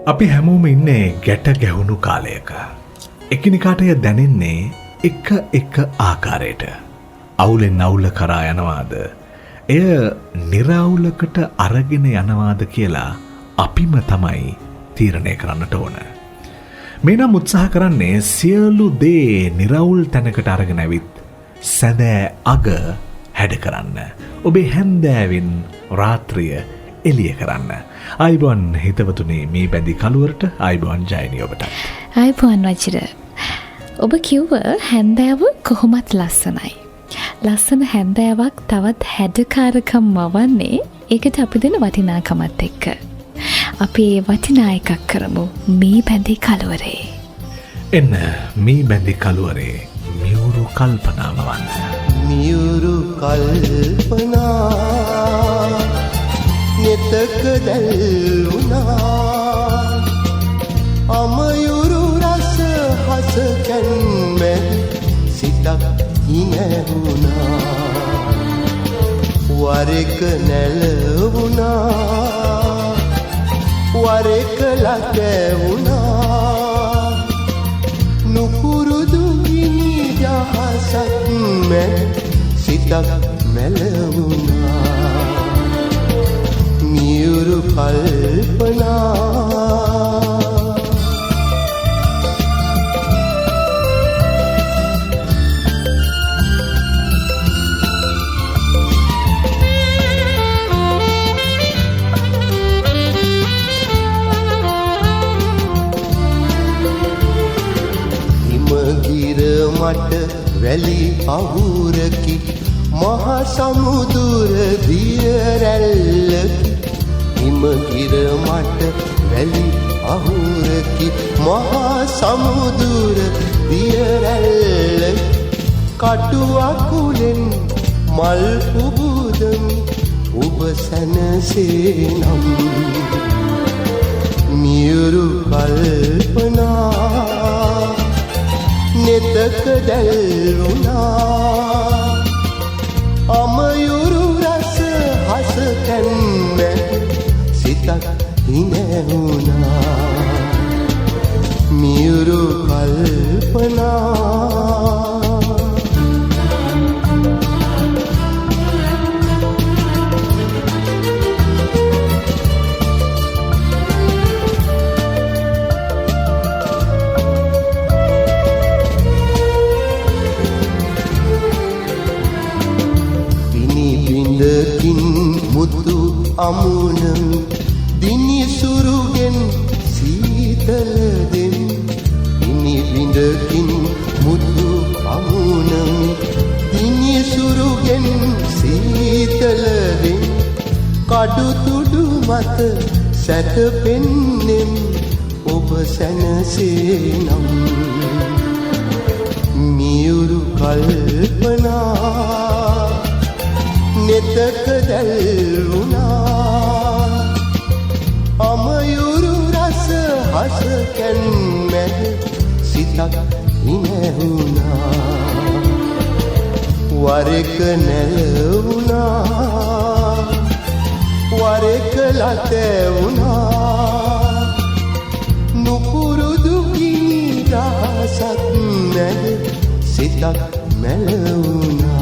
අපි හැමෝම ඉන්නේ ගැට ගැහුණු කාලයක. එකිනෙකාට එය දැනෙන්නේ එක ආකාරයට. අවුලෙන් අවුල කරා යනවාද? එය නිරවුලකට අරගෙන යනවාද කියලා අපිම තමයි තීරණය කරන්නට ඕන. මේ නම් උත්සාහ කරන්නේ සියලු දේ නිරවුල් තැනකට අරගෙන ඇවිත් සැදෑ අග හැඩ කරන්න. ඔබේ හැන්දෑවෙන් රාත්‍රිය එළිය කරන්න. ආයිබෝන් හිතවතුනි මේ බැඳි කලුවරට ආයිබෝන් ජයනි ඔබට. ආයිබෝන් වජිර. ඔබ කිව්ව හැන්දෑව කොහොමත් ලස්සනයි. ලස්සන හැන්දෑවක් තවත් හැඩකාරකම් මවන්නේ ඒකට අපි දෙන වටිනාකමත් එක්ක. අපි වටිනා එකක් කරමු මේ බැඳි කලුවරේ. එන්න මේ බැඳි කලුවරේ මියුරු කල්පනාව වන්න. මියුරු කල්පනා නෙතක දැල්ුණා අමයුරු රස හස කැන්මැ සිතක් හිනැවුණා වරෙක නැලවුණා වරෙක ලකැවුණා නුපුරුදු ගිනි ජහසක් මැ සිතක් මැලවුණා මියුරු කල්පනා හිමගිර මට වැලි අහුරකි මහ සමුදුර දිය රැල්ලකි හිමගිර මට වැලි අහුරකි මහා සමුදුර දිය රැල්ලකි කටු අකුලෙන් මල් පුබුදමි ඔබ සැනසේ නම් මියුරු කල්පනා නෙතක දැල්ුණා අමයුරු රස හස කැන්මැ සිතක් හිනැවුණා මියුරු කල්පනා මුතු අමුණම් දිනිසුරුගෙන් සීතල දෙන් ඉනි බිඳකින් මුතු අමුණම් දිනිසුරුගෙන් සීතල දෙන් කඩු තුඩු මත සැතපෙන්නෙම් ඔබ සැනසේ නම් මියුරු කල්පනා නෙතක දැල්ුණා අමයුරු රස හස කැන්මැ සිතක් හිනැවුණා වරෙක නැලවුණා වරෙක ලතැවුණා නුපුරුදු ගිනි දහසක් මැද සිතක් මැලවුණා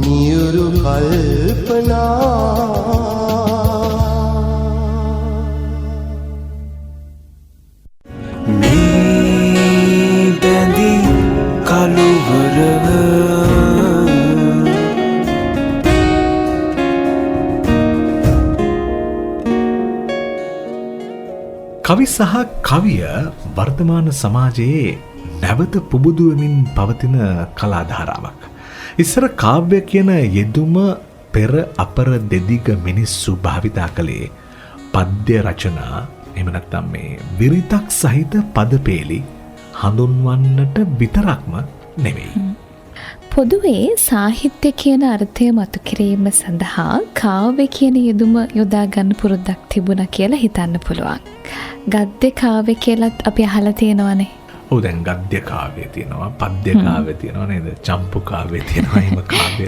මියුරු කල්පනා මේ බැඳි කලුවර කවි සහ කවිය වර්තමාන සමාජයේ නැවත පුබුදුවමින් පවතින කලාධාරාවක්. ඉස්සර කාව්‍ය කියන යෙදුම පෙර අපර දෙදිග මිනිස්සු භාවිතා කළේ පද්‍ය රචනා එහෙම නැත්නම් මේ විරිතක් සහිත පදපේලි හඳුන්වන්නට විතරක්ම නෙවෙයි. පොදුවේ සාහිත්‍ය කියන අර්ථය මතු කිරීම සඳහා කාව්‍ය කියන යෙදුම යොදා ගන්න පුරුද්දක් තිබුණා කියලා හිතන්න පුළුවන්. ගද්‍ය කාව්‍ය කියලත් අපි අහලා තියෙනවනේ. ඔව් දැන් ගද්‍ය කාව්‍ය තියෙනවා, පද්‍ය කාව්‍ය තියෙනවා නේද? චම්පු කාව්‍ය තියෙනවා. එහෙම කාව්‍ය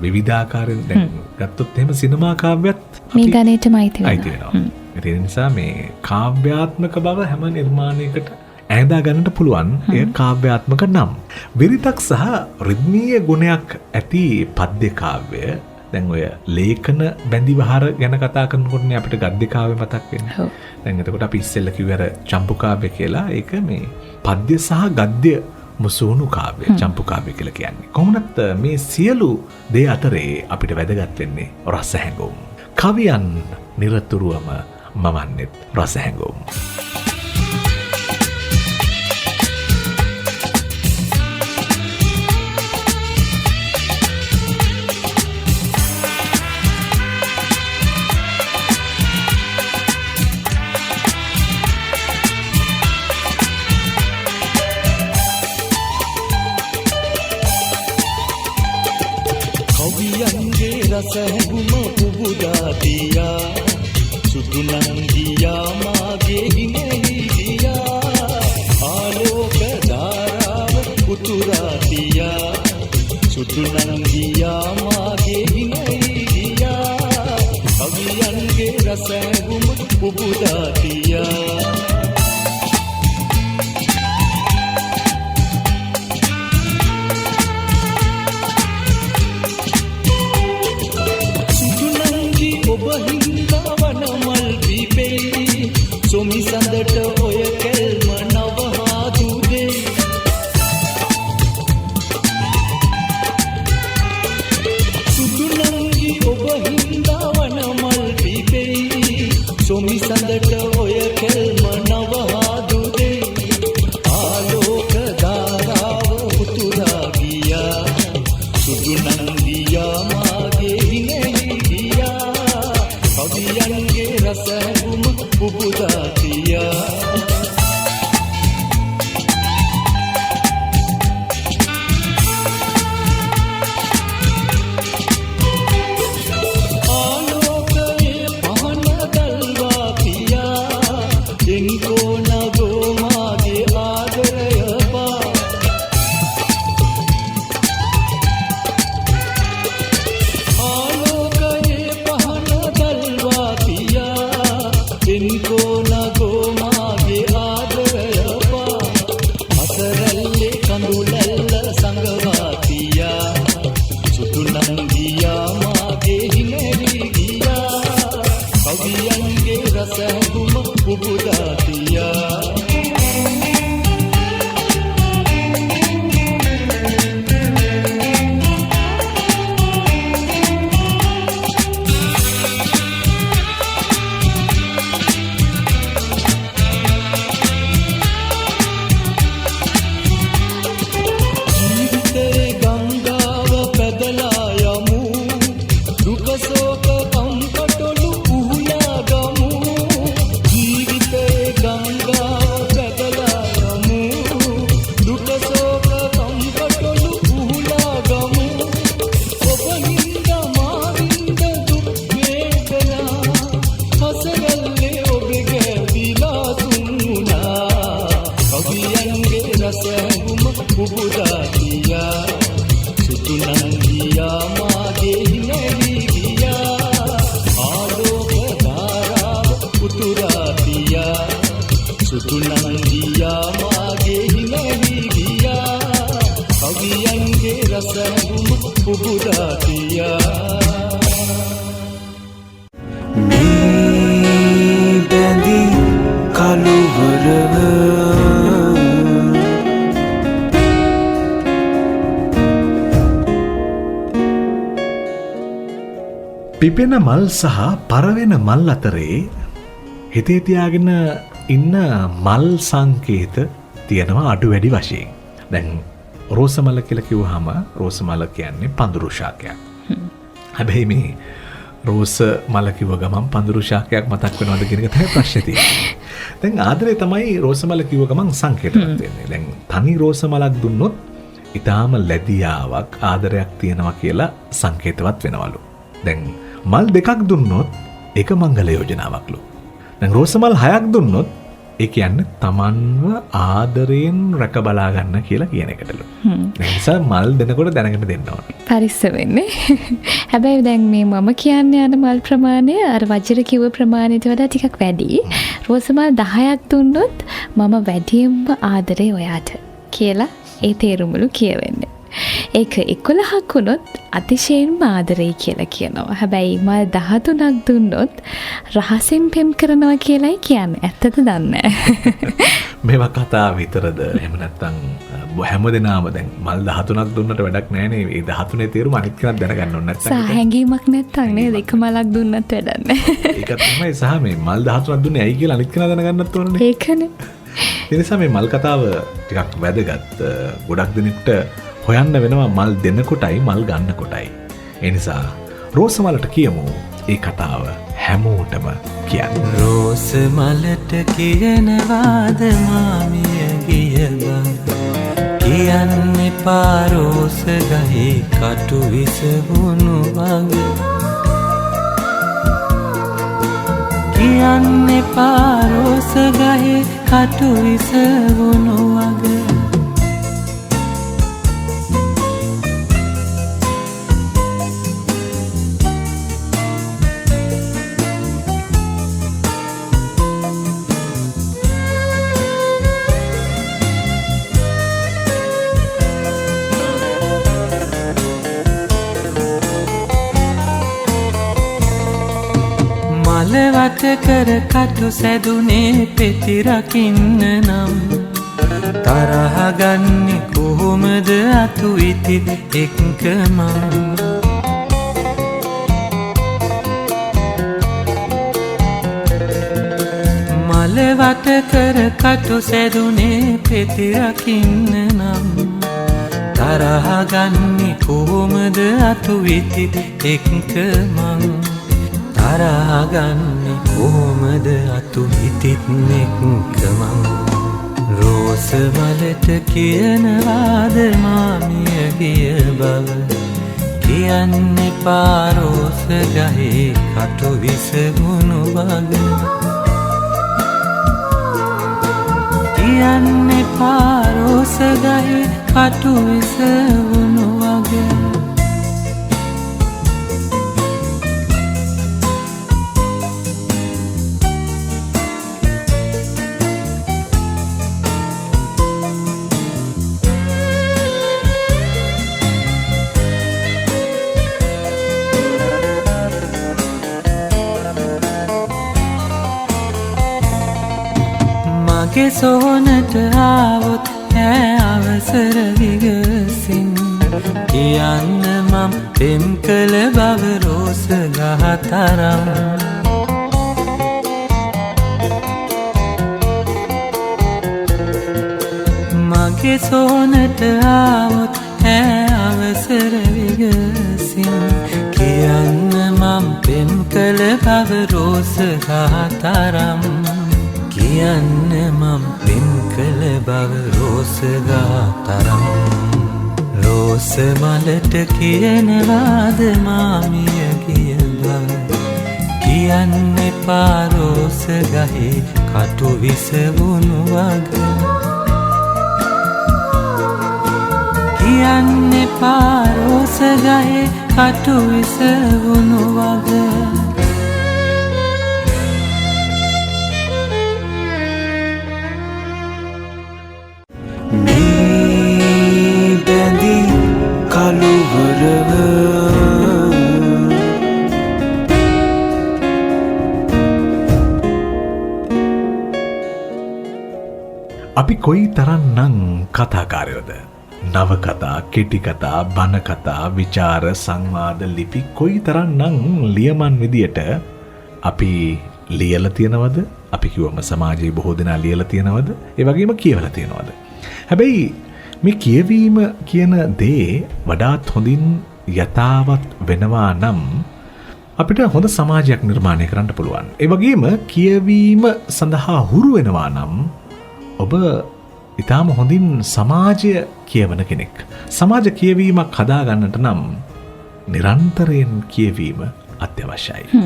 විවිධාකාරයෙන් දැන් ගත්තොත් එහෙම සිනමා කාව්‍යත් මේ ගණේටම අයිති වෙනවා. ඒ නිසා මේ කාව්‍යාත්මක බව හැම නිර්මාණයකට ඇඳා ගන්නට පුළුවන්. එය කාව්‍යාත්මක නම්. විරිතක් සහ රිද්මීය ගුණයක් ඇති පද්‍ය කාව්‍ය. දැන් ඔය ලේඛන බැඳි වහර ගැන කතා කරනකොටනේ අපිට ගද්‍ය කාව්‍ය මතක් වෙන්නේ. දැන් එතකොට අපි ඉස්සෙල්ලා කිව්වේ අර චම්පු කාව්‍ය කියලා. ඒක මේ පද්‍ය සහ ගද්‍ය මුසුණු කාව්‍ය, චම්පු කාව්‍ය කියලා කියන්නේ. කොහොමද මේ සියලු දේ අතරේ අපිට වැදගත් වෙන්නේ රස හැඟුම්. කවියන් නිරතුරුවම මවන්නේ රස හැඟුම්. රසහැඟුම පුබුදාතියා සුදු නංගියා මාගේ හිනෙහිදියා ආලෝක ධාරාව උතුරාතියා සුදු නංගියා මාගේ හිනෙහිදියා කවියන්ගේ රසහැඟුම පුබුදාතියා සොමි සඳට ඔය කෙල්ම නවහාදුදේ සුදු නංගි ඔබ හින්දා වනමල් පිපෙයි සොමි සඳට ඔය කෙල්ම නවහාදුදේ ආලෝක ධාරාව උතුරා ගියා සුදු නංගියා මාගේ හිනෙහි ගියා කවියන්ගේ රසහැඟුම පුබුදාතියා ආලෝකයේ පහන දල්වා පියා එන්කෝ නගෝ මාගේ ආදරය පා ආලෝකයේ පහන දල්වා පියා එන්කෝ නගෝ මාගේ ආදරය පා අසරල්ලේ කඳුලැල්ල සංගවාතියා සුදු නංගියා මාගේ හිනෙහි ගියා කවියන්ගේ රසහැඟුම පුබුදාතියා පිපෙන මල් සහ පරවෙන මල් අතරේ හිතේ තියාගෙන ඉන්න මල් සංකේත තියෙනවා අඩු වැඩි වශයෙන්. දැන් රෝස මල කියලා කිව්වහම රෝස මල කියන්නේ පඳුරු ශාකයක්. හැබැයි මේ රෝස මල කිව්ව ගමන් පඳුරු ශාකයක් මතක් වෙනවද කියන එක තමයි ප්‍රශ්නේ තියෙන්නේ. දැන් ආදරේ තමයි රෝස මල කිව්ව ගමන් සංකේතවත් වෙන්නේ. දැන් තනි රෝස මලක් දුන්නොත් ඊටාම ලැබියාවක් ආදරයක් තියෙනවා කියලා සංකේතවත් වෙනවලු. දැන් මල් දෙකක් දුන්නොත් ඒක මංගල යෝජනාවක්ලු. දැන් රෝස මල් 6ක් දුන්නොත් ඒ කියන්නේ තමන්ව ආදරයෙන් රැක බලා ගන්න කියලා කියන එකටලු. ඒ නිසා මල් දෙනකොට දැනගෙන දෙන්න ඕනේ. පරිස්සමෙන්නේ. හැබැයි දැන් මේ මම කියන්නේ යන මල් ප්‍රමාණය අර වජිර කිව්ව ප්‍රමාණයට වඩා ටිකක් වැඩි. රෝස මල් 10ක් දුන්නොත් මම වැඩියෙන්ම ආදරේ ඔයාට කියලා ඒ තේරුමලු කියවෙන්නේ. ඒක 11ක් වුණොත් අතිශයින්ම ආදරේ කියලා කියනවා. හැබැයි මල් 13ක් දුන්නොත් රහසින් පෙම් කරනවා කියලායි කියන්නේ. ඇත්තද දන්නේ මේවා කතා විතරද? එහෙම නැත්නම් හැමදෙනාම දැන් මල් 13ක් දුන්නට වැඩක් නැහැ නේ. ඒ 13 තේරුම අනිත් කෙනෙක් දැනගන්න ඕනේ නැත්නම්. හැඟීමක් නැත්තම් නේද? එක මලක් දුන්නත් වැඩක් නැහැ. ඒක තමයි සහ මේ මල් 13ක් දුන්නේ ඇයි කියලා අනිත් කෙනා දැනගන්නත් ඕනේ. ඒකනේ. ඒ නිසා මේ මල් කතාව ටිකක් වැදගත්. ගොඩක් දෙනෙක්ට හොයන්න වෙනවා මල් දෙන කොටයි මල් ගන්න කොටයි. ඒ නිසා රෝස මලට කියමු ඒ කතාව හැමෝටම කියන්න. රෝස මලට කියනවාද මාමිය ගිය බව කියන්න එපා රෝස ගහේ කටු විසවුණු වගේ කියන්න එපා රෝස ගහේ කටු විසවුණු වගේ මලවට කර කටු සැදුනේ පෙති රකින්න නම් තරහ ගන්නේ කොහොමද අතු ඉතින් එක්කම මලවට කර කටු සැදුනේ පෙති රකින්න නම් තරහ ගන්නේ කොහොමද අතු ඉතින් එක්කම තරහගන්නේ කොහොමද අතු හිතිත් එක්කමං රෝස වලට කියනවාද මාමිය ගිය බව කියන්න එපා රෝස ගහේ කටු විසගුණු වගේ කියන්න එපා රෝස ගහේ කටු විසගුණු වගේ මගේ සෝනට ආවොත් ඈ අවසර විගසින් කියන්න මම පෙම් කළ බව රෝස ගහ තරම් මගේ සෝනට ආවොත් ඈ අවසර විගසින් කියන්න මම පෙම් කළ බව රෝස ගහ තරම් කියන්න මම පෙම් කළ බව රෝස ගහ තරම් රෝස මලට කියනවාද මාමිය ගිය බව කියන්න එපා රෝස ගහේ කටු විසවුණු වගේ කියන්න එපා රෝස ගහේ කටු විසවුණු වගේ අපි කොයි තරන්නම් කතාකාරයෝද? නවකතා, කෙටිකතා, බණකතා, විචාර, සංවාද ලිපි කොයි තරන්නම් ලියමන් විදියට අපි ලියලා තියනවද? අපි කිව්වම සමාජයේ බොහෝ දෙනා ලියලා තියනවද? ඒ වගේම කියවලා තියනවද? හැබැයි මේ කියවීම කියන දේ වඩාත් හොඳින් යථාවත් වෙනවා නම් අපිට හොඳ සමාජයක් නිර්මාණය කරන්න පුළුවන්. ඒ වගේම කියවීම සඳහා හුරු වෙනවා නම් ඔබ ඊටාම හොඳින් සමාජය කියවන කෙනෙක්. සමාජ කියවීමක් හදාගන්නට නම් නිරන්තරයෙන් කියවීම අත්‍යවශ්‍යයි.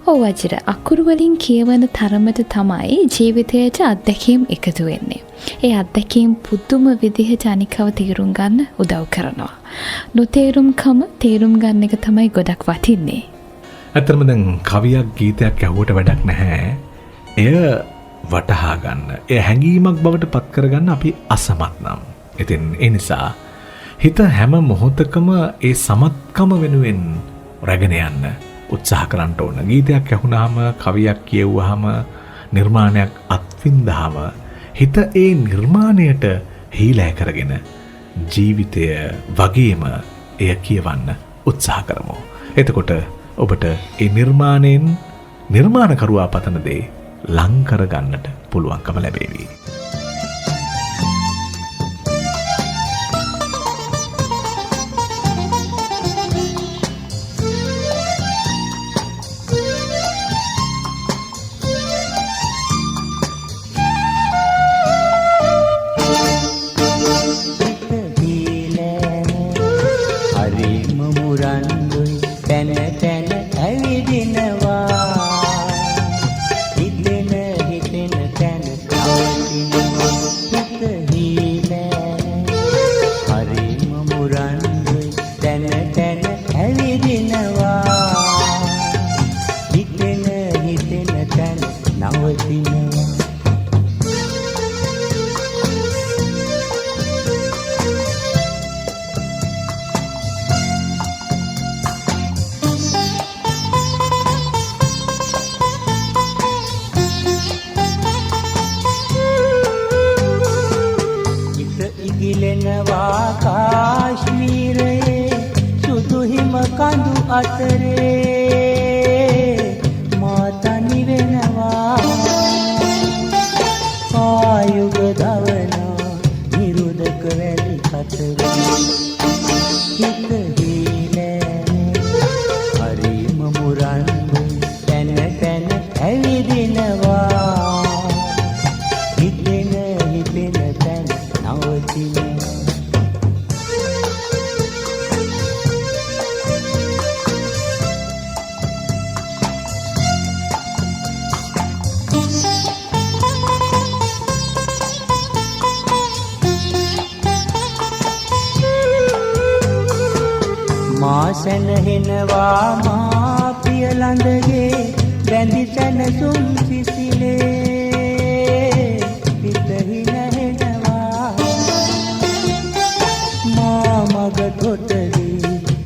ඔව් වජිර අකුරු වලින් කියවන තරමට තමයි ජීවිතයට අත්දැකීම් එකතු වෙන්නේ. ඒ අත්දැකීම් පුදුම විදිහට අනිකව තේරුම් ගන්න උදව් කරනවා. නොතේරුම්කම තේරුම් ගන්න එක තමයි ගොඩක් වටින්නේ. ඇත්තටම දැන් කවියක් ගීතයක් ඇහුවට වැඩක් නැහැ. එය වටහා ගන්න. එය හැඟීමක් බවට පත් කරගන්න අපි අසමත් නම්. ඉතින් ඒ නිසා හිත හැම මොහොතකම ඒ සමත්කම වෙනුවෙන් රැගෙන යන්න උත්සාහ කරන්න ඕන. ගීතයක් ඇහුණාම, කවියක් කියවුවාම, නිර්මාණයක් අත්විඳාම හිත ඒ නිර්මාණයට හීලෑ කරගෙන ජීවිතය වගේම එය කියවන්න උත්සාහ කරමු. එතකොට ඔබට ඒ නිර්මාණයෙන් නිර්මාණකරුවා පතන දේ ලං කරගන්නට පුළුවන්කම ලැබේවි. සැනහෙනවා මා පිය ළඟගේ බැඳි සැනසුම් සිසිලේ පිටහි නැහෙනවා මා මග තොටලි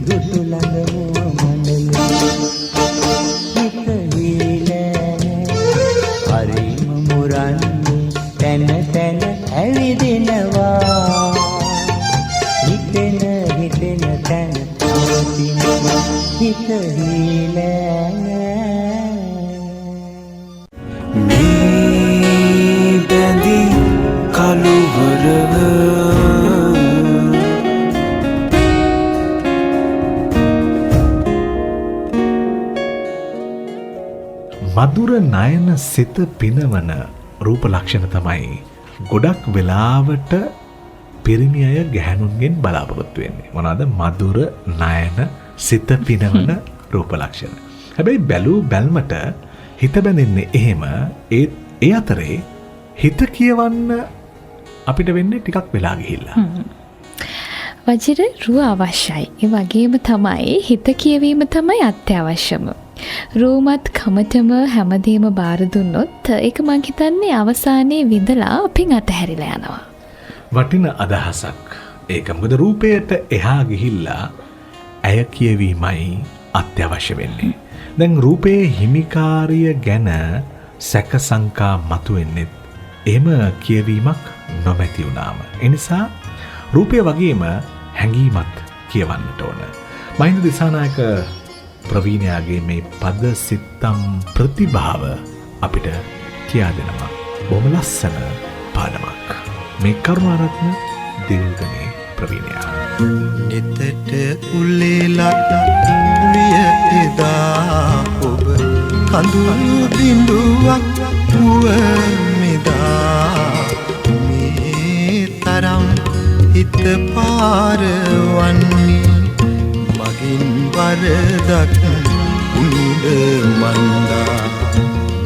දුටු ළඟ මුව මඬලේ පිටහි ලෑ හරිම මුරන්නේ තැන තැන ඇවිදිනවා හිතෙන තැන හිත මේ බැඳි කළුවරව මధుර නයන සිත පිනවන රූප ලක්ෂණ තමයි ගොඩක් වෙලාවට පිරිමි අය ගැහැණුන්ගෙන් බලාපොරොත්තු වෙන්නේ. මොනවාද? මధుර නයන සිත පිනවන රූප ලක්ෂණ. හැබැයි බැලූ බැල්මට හිත බැඳෙන්නේ එහෙම. ඒ අතරේ හිත කියවන්න අපිට වෙන්නේ ටිකක් වෙලා ගිහිල්ලා. වජිර රුව අවශ්‍යයි. ඒ වගේම තමයි හිත කියවීම තමයි අත්‍යවශ්‍යම. රූමත් කමටම හැමදේම බාර දුන්නොත් ඒක මං හිතන්නේ අවසානයේ විඳලා අපින් අතහැරිලා යනවා. වටින අදහසක්. ඒක මොකද රූපයට එහා ගිහිල්ලා ඇය කියවීමයි අත්‍යවශ්‍ය වෙන්නේ. දැන් රූපයේ හිමිකාරිය ගැන සැක සංකා මතුවෙන්නේ එහෙම කියවීමක් නොමැති වුණාම. ඒ නිසා රූපය වගේම හැඟීමත් කියවන්නට ඕන. මහින්ද දිසානායක ප්‍රවීණයාගේ මේ පද සිත්තම් ප්‍රතිභාව අපිට කියා දෙනවා. බොහොම ලස්සන පාඩමක්. මේ කරුණාරත්න දිල්ගනේ ප්‍රවීණයා. එතට උල්ලේලට විය එදා ඔබ කඳුළු බිඳුවක් මුව මෙදා මේ තරම් හිත පාරවන්නේ මගින් වරදක් උනිද මන්දා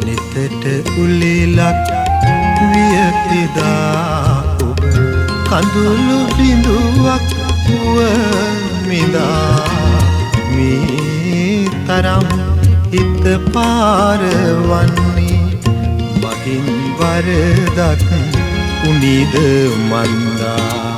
නිතට උලෙලක් විය එදා ඔබ කඳුළු බිඳුවක් වුව මිදා මේ තරම් හිත පාරවන්නේ මගින් වරදක් උනිද මන්දා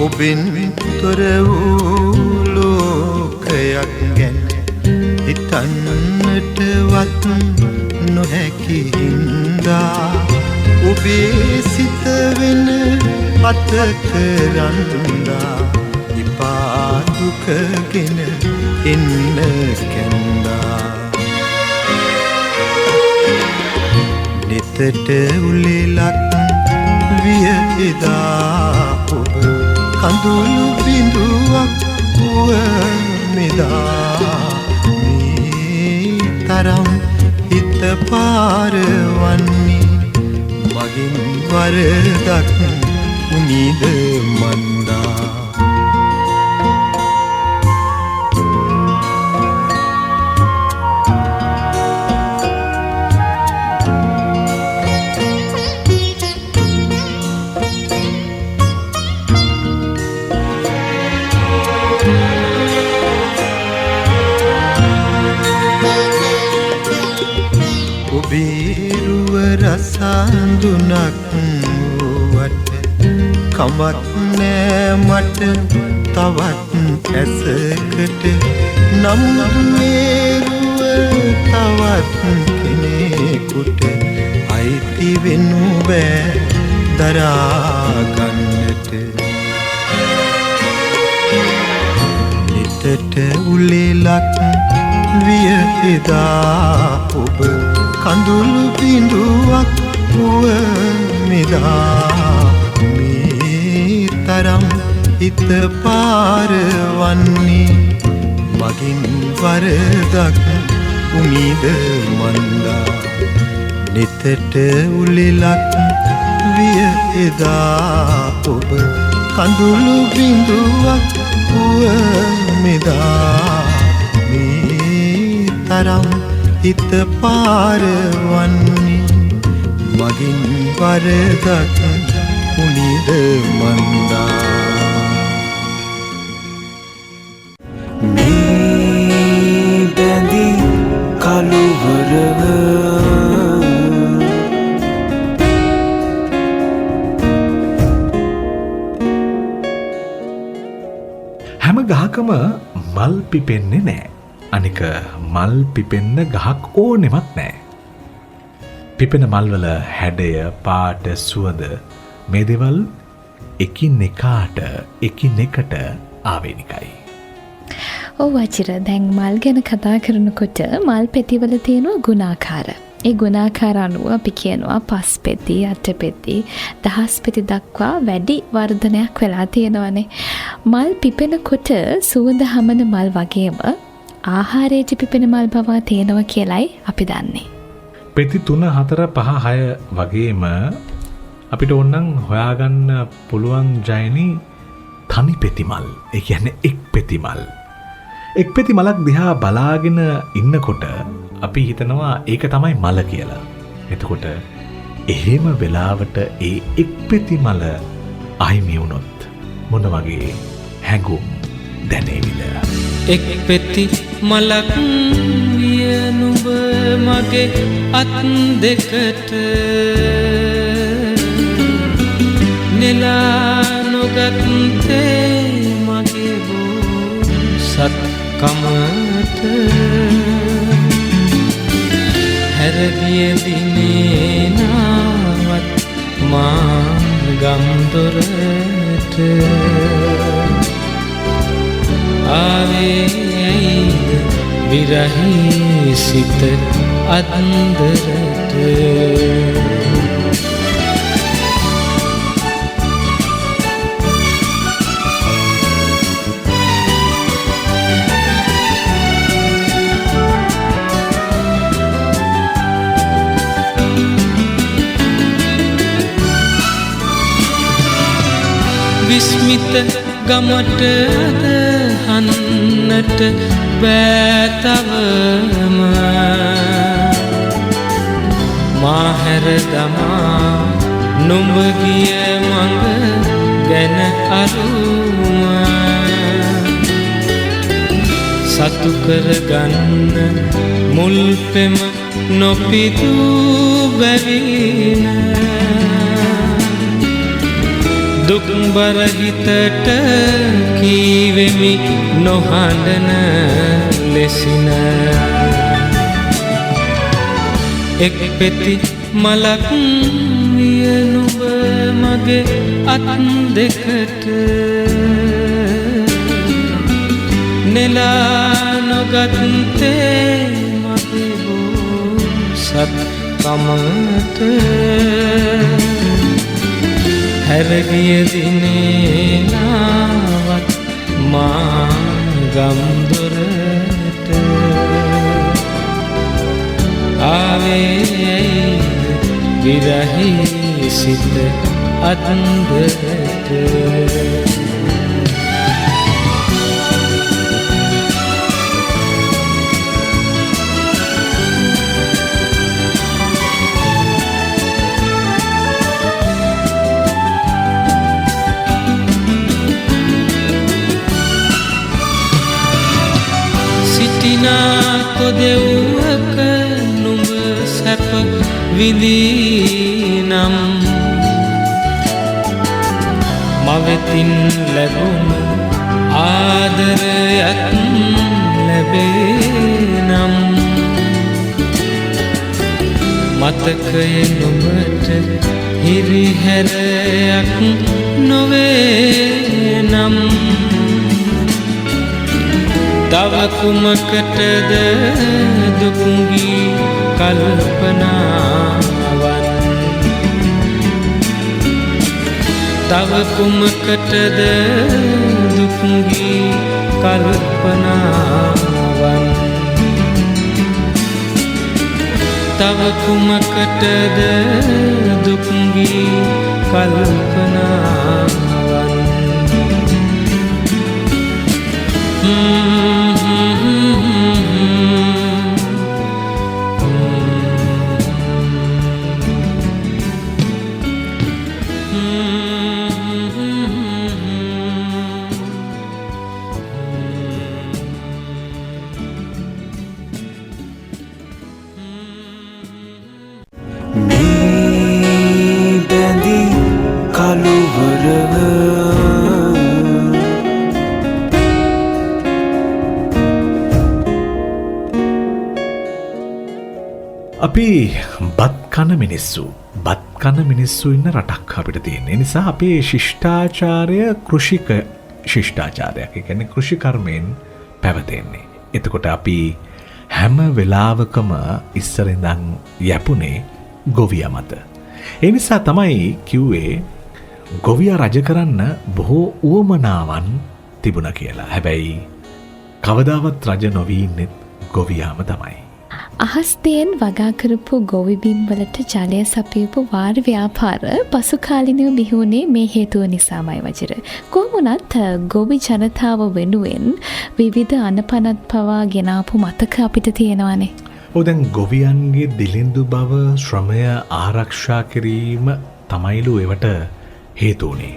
ඔබෙන් තොර වූ ලෝකයක් ගැන හිතන්නටවත් නොහැකි හින්දා ඔබේ සිත වෙන අතකරන්දා ඉපා දුකගෙන එන්න කැන්දා නිතට උලෙලක් විය එදා ඔබ කඳුළු බිඳුවක් වුව මෙදා මේ තරම් හිත පාරවන්නේ මගින් වරදක් උනිද මන්දා බේරුව රසඳුනක් වට කමක් නෑ මට තවත් ඇසකට නම් මේරුව තවත් කෙනෙකුට අයිති වෙනු බෑ දරාගන්නට නිතට උලෙලක් විය එදා ඔබ කඳුළු බිඳුවක් වුව මෙදා මේ තරම් හිත පාරවන්නේ මගින් වරදක් උනිද මන්දා නිතට උලෙලක් විය එදා ඔබ කඳුළු බිඳුවක් වුව මෙදා මේ තරම් හිත පාරවන්නේ මගින් වරදක් උනිද මන්දා මේ බැඳි කළුවරව හැම ගහකම මල් පිපෙන්නේ නෑ අනික මල් පිපෙන්න ගහක් ඕනෙමත් නෑ. පිපෙන මල්වල හැඩය පාට සුවඳ මේ දෙවල් එකිනෙකාට එකිනෙකට ආවේනිකයි. ඔව් අචිර දැන් මල් ගැන කතා කරනකොට මල් පෙතිවල තියෙනවා ගුණාකාර. ඒ ගුණාකාර අනුව අපි කියනවා පස් පෙති, අට පෙති, දහස් පෙති දක්වා වැඩි වර්ධනයක් වෙලා තියෙනවානේ. මල් පිපෙනකොට සුවඳ හමන මල් වගේම ආහාරයට පිපෙන මල් බව තියෙනවා කියලයි අපි දන්නේ. පෙති 3, 4, 5, 6 වගේම අපිට ඕනනම් හොයාගන්න පුළුවන් ජයනි තනි පෙති මල්. ඒ කියන්නේ එක් පෙති මල්. එක් පෙති මලක් දිහා බලාගෙන ඉන්නකොට අපි හිතනවා ඒක තමයි මල කියලා. එතකොට එහෙම වෙලාවට ඒ එක් පෙති මල අහිමි වුණොත් මොන වගේ හැඟුම් දැනේවිද? එක් පෙති මලක් විය නුඹ මගේ අත් දෙකට නෙලා නොගත්තේ මගේ බෝසත් කමට හැරගිය දිනේ නාවත් මා ගම්දොරට ආවේ ඇයිද විරහී සිත අන්දරට විස්මිත ගමට අදහන්නට බෑතවම මාහැර දමා නුඹ ගිය මඟ ගැන අරුම සතු කරගන්න මුල් පෙම නොපිදූ බැවින දුක්බර හිතට කීවෙමි නොහඬන ලෙසින එක් පෙති මලක් විය නුඹ මගේ අත් දෙකට නෙලා නොගත්තේ මගේ බෝසත් කමට හැරගිය දිනේ නාවත් මා ගම්දොරට ආවේ විරහී සිත අත්දරට කොදෙව්වක නුඹ සැප විඳීනම් මවෙතින් ලැබුණු ආදරයක් ලැබේනම් මතකයේ නුඹට හිරිහැරයක් නොවේ නම් තව කුමකටද දුක්ගී කල්පනාවන් තව කුමකටද දුක්ගී කල්පනාවන් තව කුමකටද දුක්ගී කල්පනාවන් අපි බත් කන මිනිස්සු ඉන්න රටක් අපිට තියෙන නිසා අපේ ශිෂ්ඨාචාරය කෘෂික ශිෂ්ඨාචාරයක්. ඒ කියන්නේ කෘෂිකර්මයෙන් පැවතෙන්නේ. එතකොට අපි හැම වෙලාවකම ඉස්සර ඉඳන් යැපුනේ ගොවියා මත. ඒ නිසා තමයි කිව්වේ ගොවියා රජ කරන්න බොහෝ උවමනාවන් තිබුණා කියලා. හැබැයි කවදාවත් රජ නොවී ඉන්නේ ගොවියාම තමයි. අහස්තයෙන් වගා කරපු ගොවිබිම් වලට ජලය සපයපු වාර ව්‍යාපාර පසු කාලිනව බිහිවුණේ මේ හේතුව නිසාමයි වජිර. කොහොමුණත් ගොවි ජනතාව වෙනුවෙන් විවිධ අනපනත් පවා ගෙනාපු මතක අපිට තියෙනවානේ. දැන් ගොවියන්ගේ දිලිඳු බව ශ්‍රමය ආරක්ෂා කිරීම තමයිලු එවට හේතුවනේ.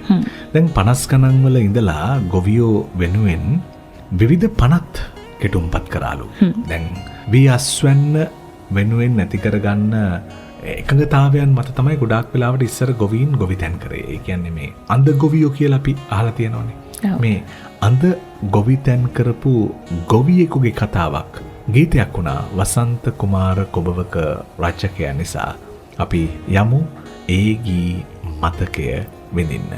දැන් 50 ගණන් වල ඉඳලා ගොවියෝ වෙනුවෙන් විවිධ පනත් කෙටුම්පත් කරාලු. දැන් වී අස්වැන්න වෙනුවෙන් නැති කරගන්න එකඟතාවයන් මත තමයි ගොඩාක් වෙලාවට ඉස්සර ගොවීන් ගොවිතැන් කරේ. ඒ කියන්නේ මේ අන්ධ ගොවියෝ කියලා අපි අහලා තියෙනවනේ. මේ අන්ධ ගොවිතැන් කරපු ගොවියෙකුගේ කතාවක් ගීතයක් වුණා වසන්ත කුමාර කොබවක රචකයා නිසා. අපි යමු ඒ ගී මතකය විඳින්න.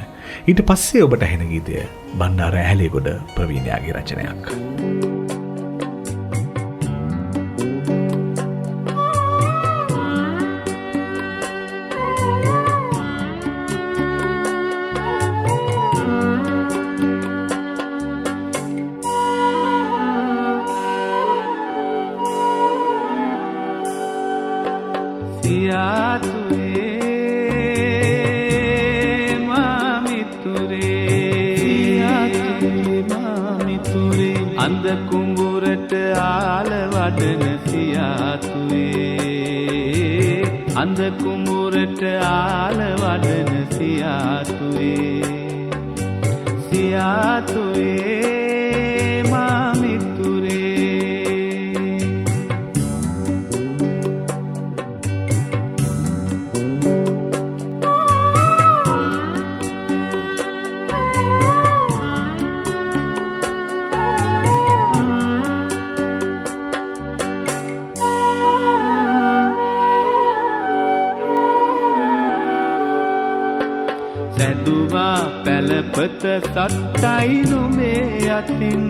ඊට පස්සේ ඔබට ඇහෙන ගීතය බණ්ඩාර ඇහැලේගොඩ ප්‍රවීණයාගේ රචනයක්. සියාතුරේ මාමිතුරේ මිතුරේ අඳ කුඹුරට ආල වඩන සියාතුවේ අඳ කුඹුරට ආල වඩන සියාතුවේ සියාතුවේ මා මිතුරේ සැදුවා පැලපත සත්තයි නුඹේ අතින්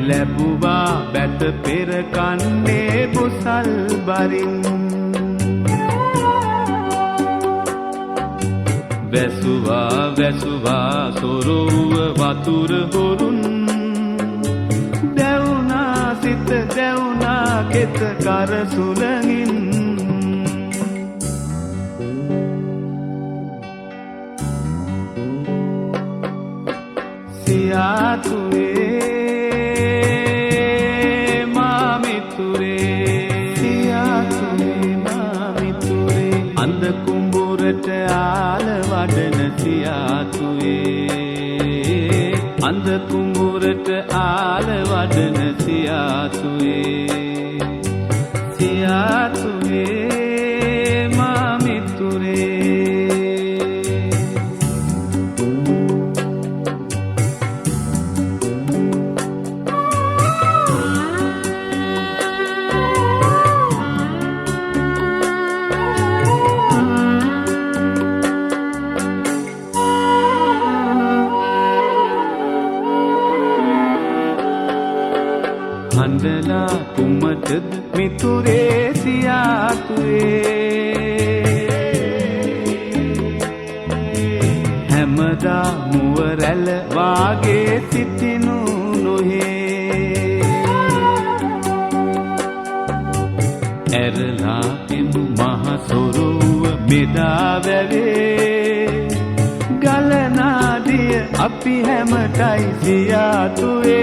ලැබුවා බැත පෙර කන්නේ බොසල් බරින් වැසුවා සොරොව්ව වතුර හොරුන් දැවුනා සිත දැවුනා කෙත කර සුලඟින් සියාතුවේ මා මිතුරේ අඳ කුඹුරට ආල වඩන සියාතුවේ අඳ කුඹුරට ආල වඩන සියාතුවේ සියාතුවේ මා මිතුරේ හඬලා කුමටද මිතුරේ සියාතුවේ හැමදා මුව රැළ වාගේ සිටිනු නොහේ ඇරලා එමු මහ සොරුව බෙදා වැවේ ගලනාදිය අපි හැමටයි සියාතුවේ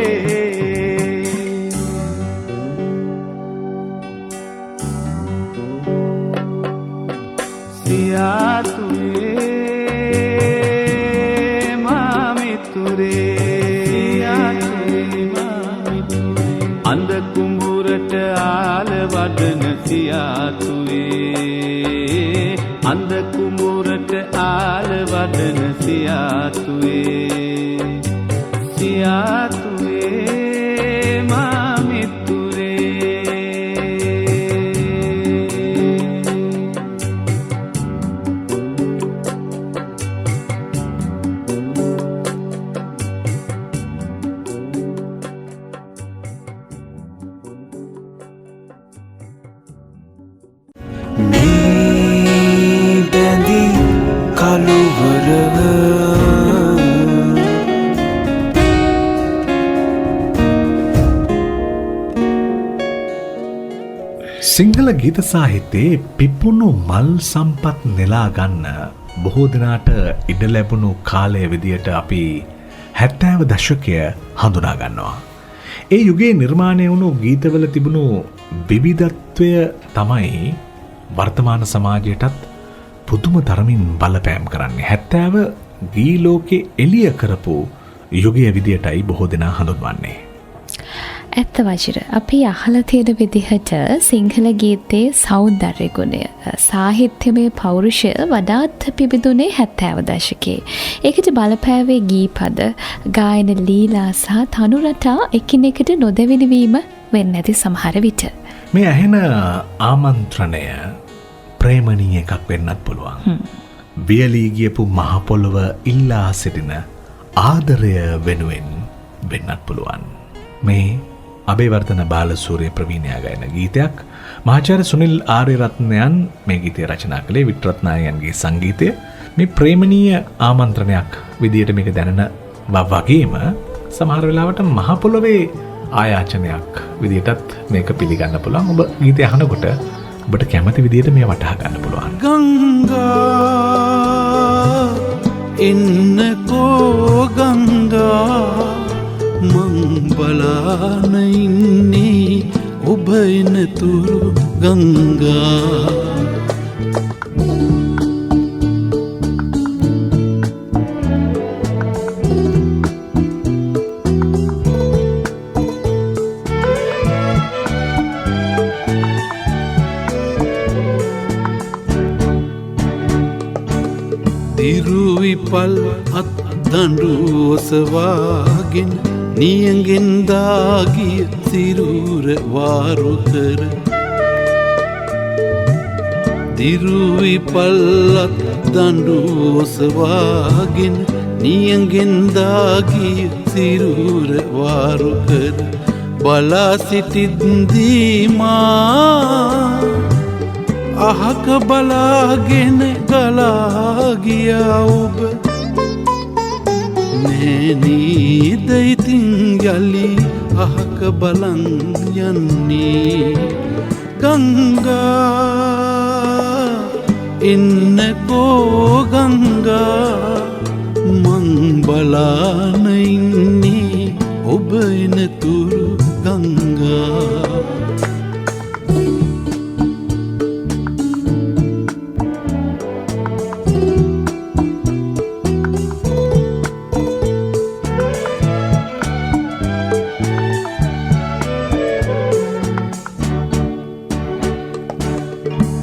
සියාතුවේ මා මිතුරේ අඳ කුඹුරට ආල වඩන සියාතුවේ අඳ කුඹුරට ආල වඩන සියාතුවේ සියාතුවේ මා මිතුරේ සිංහල ගීත සාහිත්‍යයේ පිපුණු මල් සම්පත් නෙලා ගන්න බොහෝ දෙනාට ඉඩ ලැබුණු කාලය විදියට අපි 70 දශකය හඳුනා ගන්නවා. ඒ යුගයේ නිර්මාණය වුණු ගීතවල තිබුණු විවිධත්වය තමයි වර්තමාන සමාජයටත් පුදුම තරමින් බලපෑම් කරන්නේ. 70 ගී ලෝකේ එළිය කරපු යුගය විදියටයි බොහෝ දෙනා හඳුන්වන්නේ. ඇත්ත වචිර අපි අහලා තියෙන විදිහට සිංහල ගීතයේ සෞන්දර්ය ගුණය සාහිත්‍යමය පෞරුෂය වඩාත් පිබිදුනේ 70 දශකයේ. ඒකට බලපෑවේ ගීපද ගායන ලීලා සහ තනු රටා එකිනෙකට නොදෙවෙන වීම වෙන්නේ නැති සමහර විට. මේ ඇහෙන ආමන්ත්‍රණය ප්‍රේමණීය එකක් වෙන්නත් පුළුවන්. වියලී ගියපු මහ පොළව ඉල්ලා සිටින ආදරය වෙනුවෙන් වෙන්නත් පුළුවන්. මේ අබේවර්ධන බාලසූරිය ප්‍රවීණයා ගායන ගීතයක්. මහාචාර්ය සුනිල් ආර්යරත්නයන් මේ ගීතය රචනා කළේ. වික්ටරත්නායන්ගේ සංගීතය. මේ ප්‍රේමණීය ආමන්ත්‍රණයක් විදියට මේක දැනෙන වගේම සමහර වෙලාවට මහ පොළොවේ ආයාචනයක් විදියටත් මේක පිළිගන්න පුළුවන්. ඔබ ගීතය අහනකොට ඔබට කැමති විදියට මේ වටහා ගන්න පුළුවන්. ගංගා එන්නකෝ බලාන ඉන්නේ ඔබ එනතුරු ගංගා දිරුවිපල් අත් දඬු ඔසවාගෙන නියඟෙන් දාගිය සිරුර වාරු කර දිරුවිපල් අත් දඬු ඔසවාගෙන නියඟෙන් දාගිය සිරුර වාරු කර බලා සිටිද්දී මා අහක බලාගෙන ගලා ගියා ඔබ නේද ඉතින් යලි අහක බලන් යන්නේ ගංගා එන්නකෝ ගංගා මං බලාන ඉන්නේ ඔබ එනතුරු ගංගා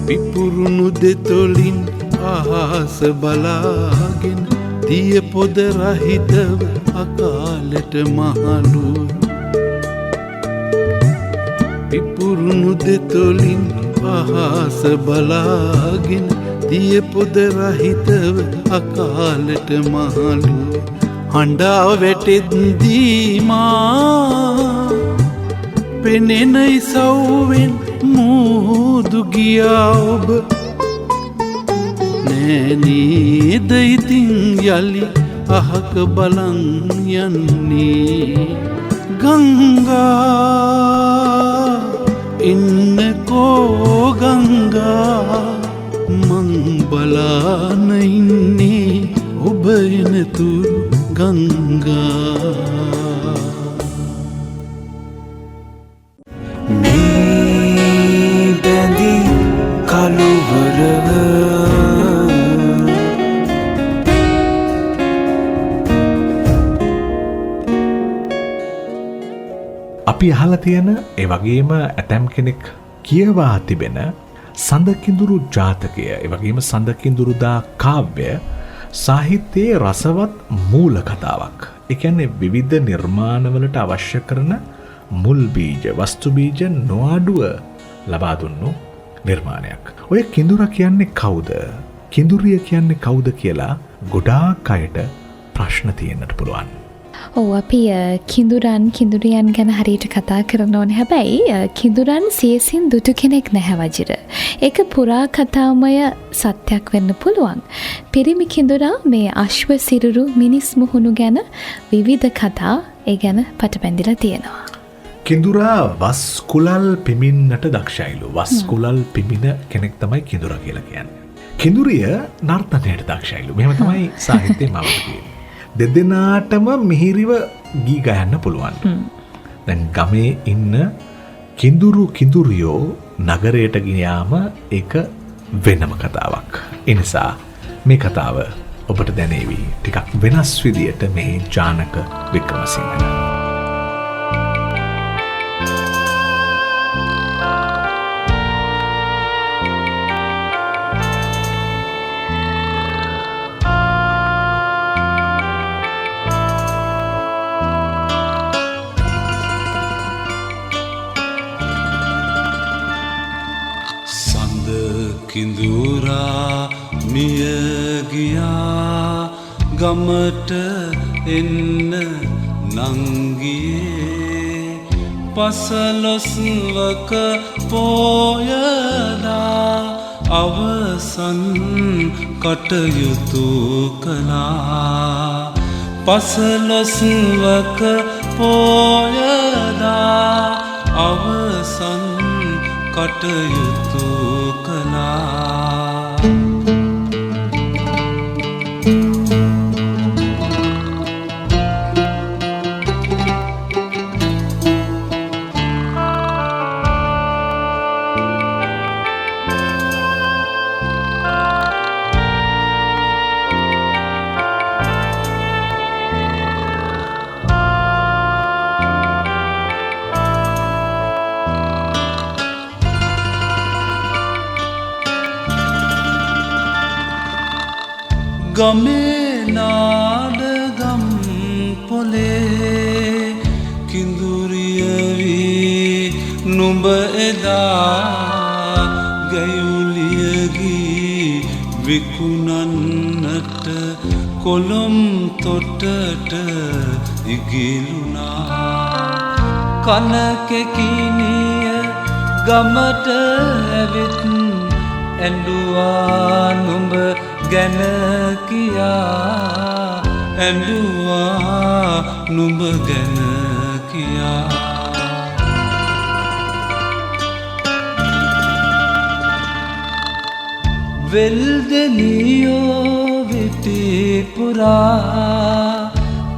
පිපුරුණු දෙතොලින් අහස බලාගෙන දිය පොද රහිතව අකාලෙට මහලුව පිපුරුණු දෙතොලින් අහස බලාගෙන දිය පොද රහිතව අකාලෙට මහලුව හඬා වැටෙද්දී මා පෙනෙන ඉසව්වෙන් මෝදු ගියා ඔබ නේද ඉතින් යලි අහක බලන් යන්නේ ගංගා එන්නකෝ ගංගා මං බලාන ඉන්නේ ඔබ එනතුරු ගංගා අපි අහලා තියෙන ඒ වගේම ඇතැම් කෙනෙක් කියවා තිබෙන සඳකිඳුරු ජාතකය ඒ වගේම සඳකිඳුරුදා කාව්‍ය සාහිත්‍යයේ රසවත් මූල කතාවක්. ඒ කියන්නේ විවිධ නිර්මාණවලට අවශ්‍ය කරන මුල් බීජ වස්තු බීජ නොඅඩුව ලබා දුන්නු නිර්මාණයක්. ඔය කිඳුරා කියන්නේ කවුද? කිඳුරිය කියන්නේ කවුද කියලා ගොඩාක් අයට ප්‍රශ්න තියෙන්නට පුළුවන්. ඔව් අපි කිඳුරියන් ගැන හරියට කතා කරන්න ඕනේ. හැබැයි කිඳුරන් සියසින් දුටු කෙනෙක් නැහැ වජිර. ඒක පුරා කතාමය සත්‍යයක් වෙන්න පුළුවන්. පිරිමි කිඳුරා මේ අශ්ව සිරුරු මිනිස් මුහුණු ගැන විවිධ කතා ඒ ගැන පටබැඳිලා තියෙනවා. කිඳුරා වස් කුලල් පිමින්නට දක්ෂයිලු. වස් කුලල් පිමින කෙනෙක් තමයි කිඳුරා කියලා කියන්නේ. කිඳුරිය නර්තනයට දක්ෂයිලු. මෙහෙම තමයි සාහිත්‍යයේ මම කියන්නේ. දෙදෙනාටම මිහිරිව ගී ගයන්න පුළුවන්. දැන් ගමේ ඉන්න කිඳුරියෝ නගරයට ගියාම ඒක වෙනම කතාවක්. ඒ නිසා මේ කතාව ඔබට දැනේවි ටිකක් වෙනස් විදියට මේ ජානක වික්‍රමසිංහ. කිඳුරා මිය ගියා ගමට එන්න නංගියේ පසළොස්වක පෝයදා අවසන් කටයුතු කළා පසළොස්වක පෝයදා අවසන් කටයුතු ගමේ නාඩගම් පොලේ කිඳුරියවී නුඹ එදා ගැයුලියගී විකුණන්නට කොළොම් තොටට ඉගිලුණා කනකෙකිනිය ගමට ඇවිත් ඇඬුවා නුඹ ගැන කියා ඇඬුවා නුඹ ගැන කියා වෙල්දෙනියෝ විටිපුරා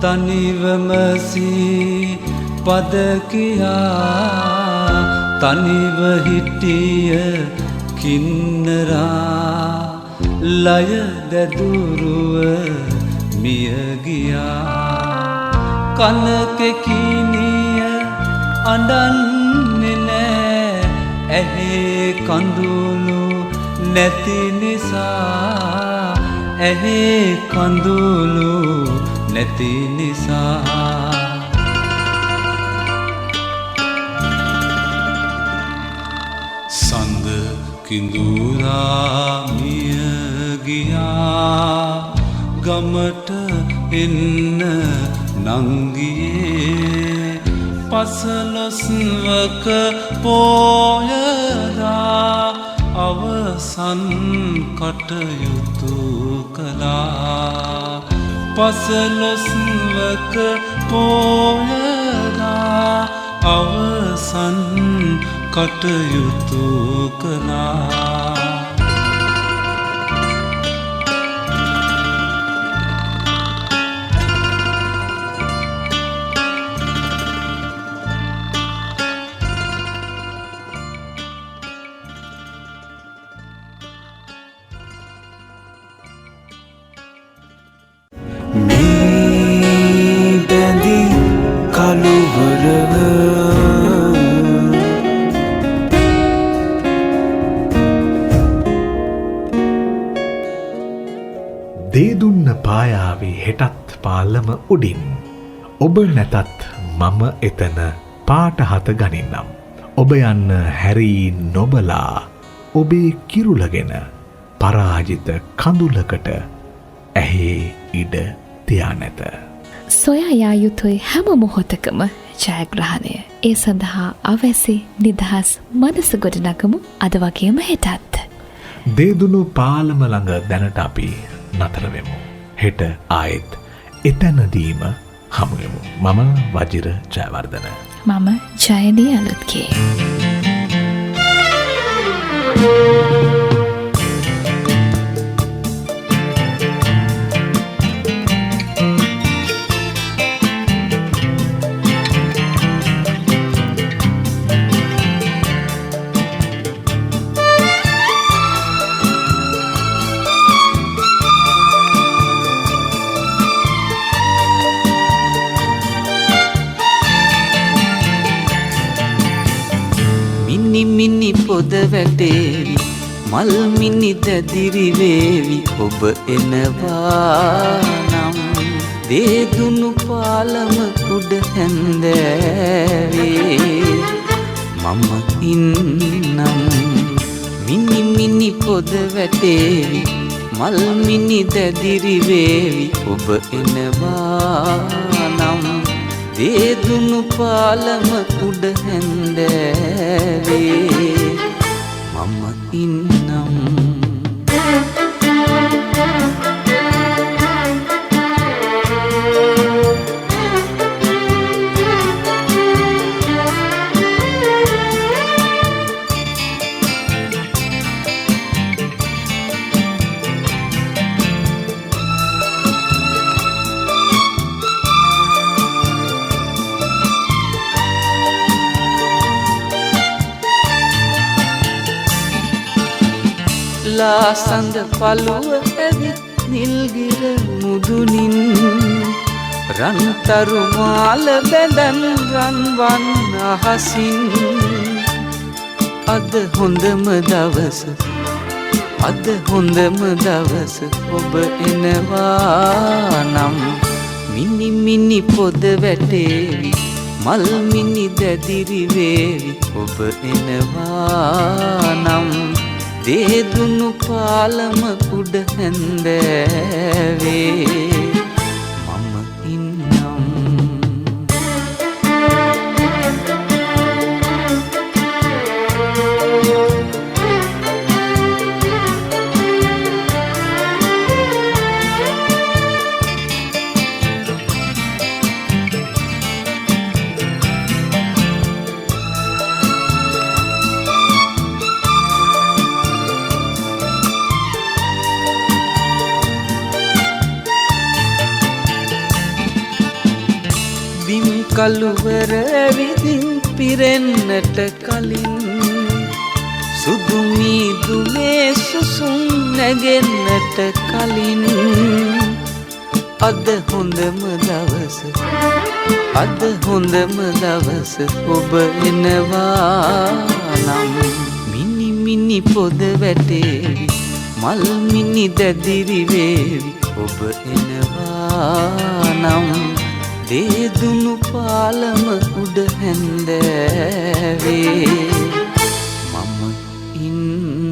තනිවමසී පද කියා තනිව හිටිය කින්නරා ලය දැදුරුව මියගියා කනකෙකිනිය අඬන්නේ නෑ ඇහේ කඳුළු නැති නිසා ඇහේ කඳුළු නැති නිසා සඳ කිඳුරා මිය ගියා ගමට එන්න නංගියේ පසළොස්වක පෝයදා අවසන් කටයුතු කළා පසළොස්වක පෝයදා අවසන් කටයුතු කළා දේදුන්න පායාවේ හෙටත් පාලම උඩින් ඔබ නැතත් මම එතන පාට හත ගනින්නම් ඔබ යන්න හැරී නොබලා ඔබේ කිරුලගෙන පරාජිත කඳුලකට ඇහේ ඉඩ තියා නැත සොයා යා යුතුයි හැම මොහොතකම ජයග්‍රහණය ඒ සඳහා අවැසි නිදහස් මනස ගොඩනගමු අද වගේම හෙටත් දේදුණු පාලම ළඟ දැනට අපි නතර වෙමු හෙට ආයෙත් එතනදීම හමුවෙමු මම වජිර ජයවර්ධන මම ජයදී අලුත්ගේ මිනි පොද වැටේවි මල් මිනි දැදිරිවේවි ඔබ එනවා නම් දේදුණු පාලම උඩ හැන්දෑවේ මම ඉන්නම් මිනි පොද වැටේවි මල් මිනි දැදිරිවේවි ඔබ එනවා නම් දේදුණු පාලම උඩ හැන්දෑවේ මම ඉන්නම් ලාසඳ පළුව ඇවිත් නිල්ගිර මුදුනින් රන්තරු මාල බැඳන් රන්වන් අහසින් අද හොඳම දවස අද හොඳම දවස ඔබ එනවා නම් මිනි මිනි පොද වැටේවි මල් මිනි දැදිරි වේවි ඔබ එනවා නම් දේදුණු පාලම කුඩ හැන්දෑවේ මම ඉන්නම් කළුවර විදින් පිරෙන්නට කලින් සුදු මීදුමේ සුසුම් නැගෙන්නට කලින් අද හොඳම දවස අද හොඳම දවස ඔබ එනවා නම් මිනි මිනි පොද වැටේවි මල් මිනි දැදිරි වේවි ඔබ එනවා නම් දේදුණු පාලම උඩ හැන්දෑවේ මම ඉන්න